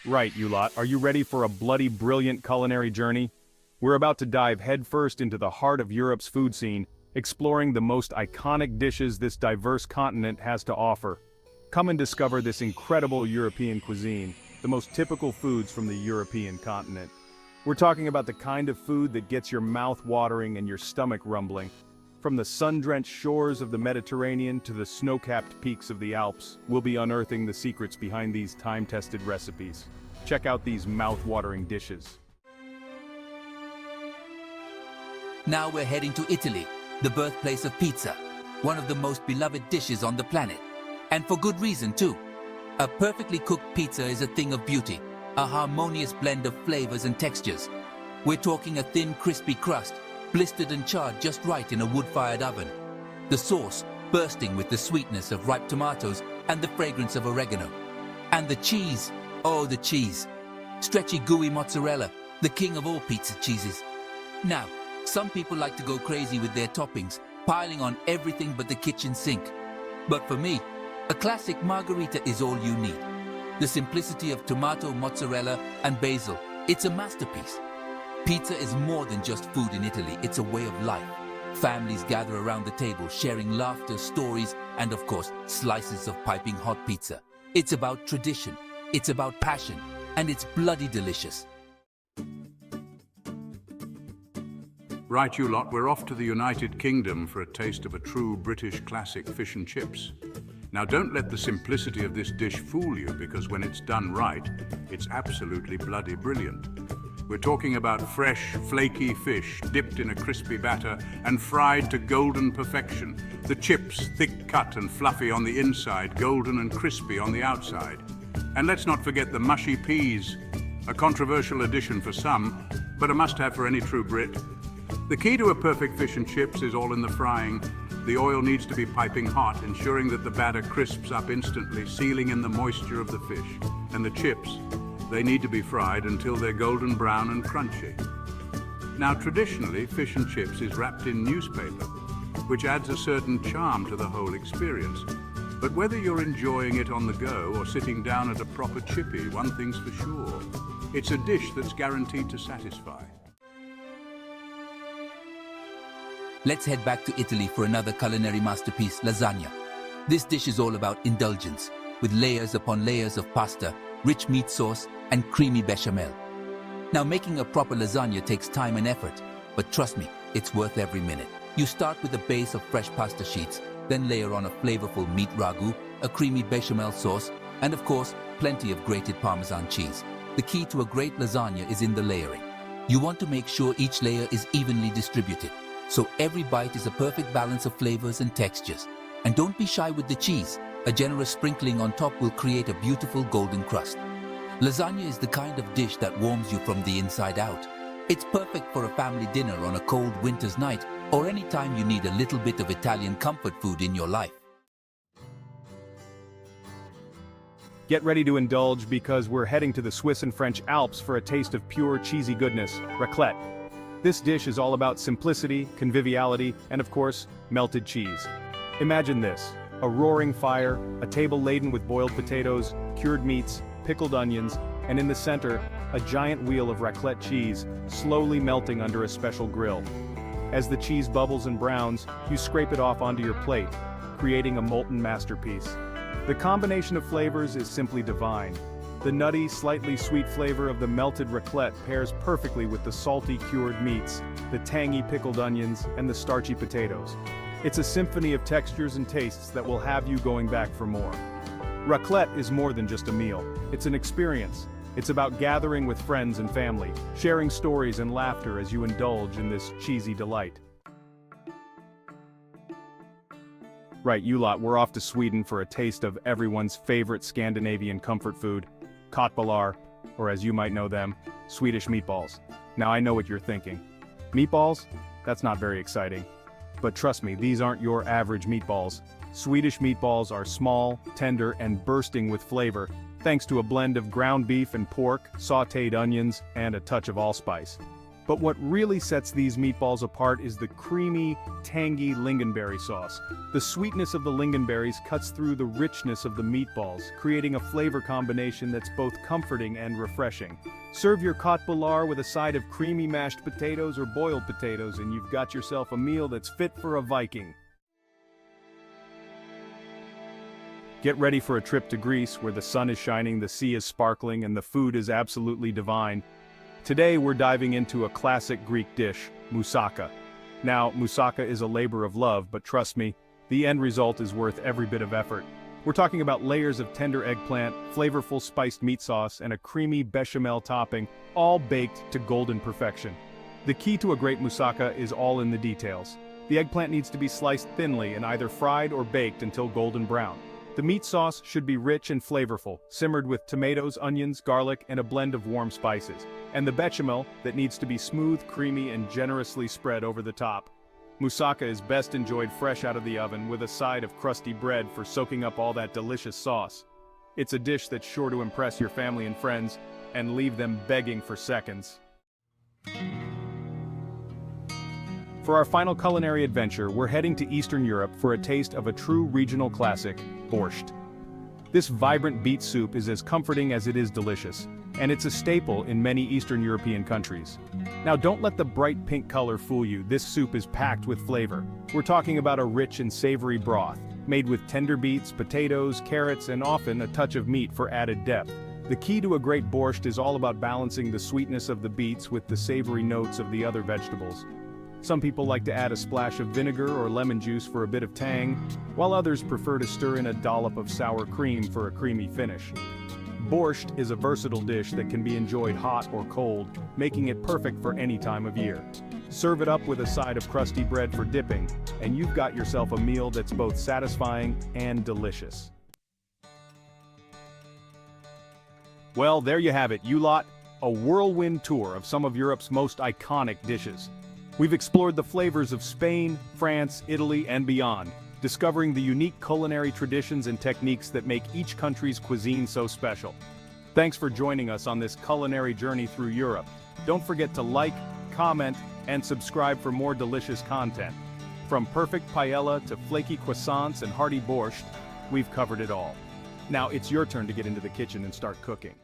Right, you lot, are you ready for a bloody brilliant culinary journey? We're about to dive headfirst into the heart of Europe's food scene, exploring the most iconic dishes this diverse continent has to offer. Come and discover this incredible European cuisine, the most typical foods from the European continent. We're talking about the kind of food that gets your mouth watering and your stomach rumbling. From the sun-drenched shores of the Mediterranean to the snow-capped peaks of the Alps, we'll be unearthing the secrets behind these time-tested recipes. Check out these mouth-watering dishes. Now we're heading to Italy, the birthplace of pizza, one of the most beloved dishes on the planet. And for good reason too. A perfectly cooked pizza is a thing of beauty, a harmonious blend of flavors and textures. We're talking a thin, crispy crust, blistered and charred just right in a wood-fired oven. The sauce bursting with the sweetness of ripe tomatoes and the fragrance of oregano. And the cheese, oh the cheese. Stretchy, gooey mozzarella, the king of all pizza cheeses. Now, some people like to go crazy with their toppings, piling on everything but the kitchen sink. But for me, a classic margherita is all you need. The simplicity of tomato, mozzarella, and basil, it's a masterpiece. Pizza is more than just food in Italy, it's a way of life. Families gather around the table, sharing laughter, stories, and of course, slices of piping hot pizza. It's about tradition, it's about passion, and it's bloody delicious. Right, you lot, we're off to the United Kingdom for a taste of a true British classic fish and chips. Now don't let the simplicity of this dish fool you, because when it's done right, it's absolutely bloody brilliant. We're talking about fresh, flaky fish dipped in a crispy batter and fried to golden perfection. The chips, thick cut and fluffy on the inside, golden and crispy on the outside. And let's not forget the mushy peas, a controversial addition for some, but a must-have for any true Brit. The key to a perfect fish and chips is all in the frying. The oil needs to be piping hot, ensuring that the batter crisps up instantly, sealing in the moisture of the fish. And the chips, they need to be fried until they're golden brown and crunchy. Now, traditionally, fish and chips is wrapped in newspaper, which adds a certain charm to the whole experience. But whether you're enjoying it on the go or sitting down at a proper chippy, one thing's for sure. It's a dish that's guaranteed to satisfy. Let's head back to Italy for another culinary masterpiece, lasagna. This dish is all about indulgence, with layers upon layers of pasta, rich meat sauce, and creamy bechamel. Now, making a proper lasagna takes time and effort, but trust me, it's worth every minute. You start with a base of fresh pasta sheets, then layer on a flavorful meat ragu, a creamy bechamel sauce, and of course, plenty of grated Parmesan cheese. The key to a great lasagna is in the layering. You want to make sure each layer is evenly distributed, so every bite is a perfect balance of flavors and textures. And don't be shy with the cheese. A generous sprinkling on top will create a beautiful golden crust. Lasagna is the kind of dish that warms you from the inside out. It's perfect for a family dinner on a cold winter's night, or any time you need a little bit of Italian comfort food in your life. Get ready to indulge because we're heading to the Swiss and French Alps for a taste of pure cheesy goodness, raclette. This dish is all about simplicity, conviviality, and of course, melted cheese. Imagine this: a roaring fire, a table laden with boiled potatoes, cured meats, pickled onions, and in the center, a giant wheel of raclette cheese, slowly melting under a special grill. As the cheese bubbles and browns, you scrape it off onto your plate, creating a molten masterpiece. The combination of flavors is simply divine. The nutty, slightly sweet flavor of the melted raclette pairs perfectly with the salty cured meats, the tangy pickled onions, and the starchy potatoes. It's a symphony of textures and tastes that will have you going back for more. Raclette is more than just a meal. It's an experience. It's about gathering with friends and family, sharing stories and laughter as you indulge in this cheesy delight. Right, you lot, we're off to Sweden for a taste of everyone's favorite Scandinavian comfort food, köttbullar, or as you might know them, Swedish meatballs. Now I know what you're thinking. Meatballs? That's not very exciting. But trust me, these aren't your average meatballs. Swedish meatballs are small, tender, and bursting with flavor, thanks to a blend of ground beef and pork, sautéed onions, and a touch of allspice. But what really sets these meatballs apart is the creamy, tangy lingonberry sauce. The sweetness of the lingonberries cuts through the richness of the meatballs, creating a flavor combination that's both comforting and refreshing. Serve your cote boulard with a side of creamy mashed potatoes or boiled potatoes, and you've got yourself a meal that's fit for a Viking. Get ready for a trip to Greece, where the sun is shining, the sea is sparkling, and the food is absolutely divine. Today we're diving into a classic Greek dish, moussaka. Now, moussaka is a labor of love, but trust me, the end result is worth every bit of effort. We're talking about layers of tender eggplant, flavorful spiced meat sauce, and a creamy bechamel topping, all baked to golden perfection. The key to a great moussaka is all in the details. The eggplant needs to be sliced thinly and either fried or baked until golden brown. The meat sauce should be rich and flavorful, simmered with tomatoes, onions, garlic, and a blend of warm spices. And the bechamel, that needs to be smooth, creamy, and generously spread over the top. Moussaka is best enjoyed fresh out of the oven with a side of crusty bread for soaking up all that delicious sauce. It's a dish that's sure to impress your family and friends and leave them begging for seconds. For our final culinary adventure, we're heading to Eastern Europe for a taste of a true regional classic, borscht. This vibrant beet soup is as comforting as it is delicious, and it's a staple in many Eastern European countries. Now, don't let the bright pink color fool you. This soup is packed with flavor. We're talking about a rich and savory broth, made with tender beets, potatoes, carrots, and often a touch of meat for added depth. The key to a great borscht is all about balancing the sweetness of the beets with the savory notes of the other vegetables. Some people like to add a splash of vinegar or lemon juice for a bit of tang, while others prefer to stir in a dollop of sour cream for a creamy finish. Borscht is a versatile dish that can be enjoyed hot or cold, making it perfect for any time of year. Serve it up with a side of crusty bread for dipping, and you've got yourself a meal that's both satisfying and delicious. Well, there you have it, you lot, a whirlwind tour of some of Europe's most iconic dishes. We've explored the flavors of Spain, France, Italy, and beyond, discovering the unique culinary traditions and techniques that make each country's cuisine so special. Thanks for joining us on this culinary journey through Europe. Don't forget to like, comment, and subscribe for more delicious content. From perfect paella to flaky croissants and hearty borscht, we've covered it all. Now it's your turn to get into the kitchen and start cooking.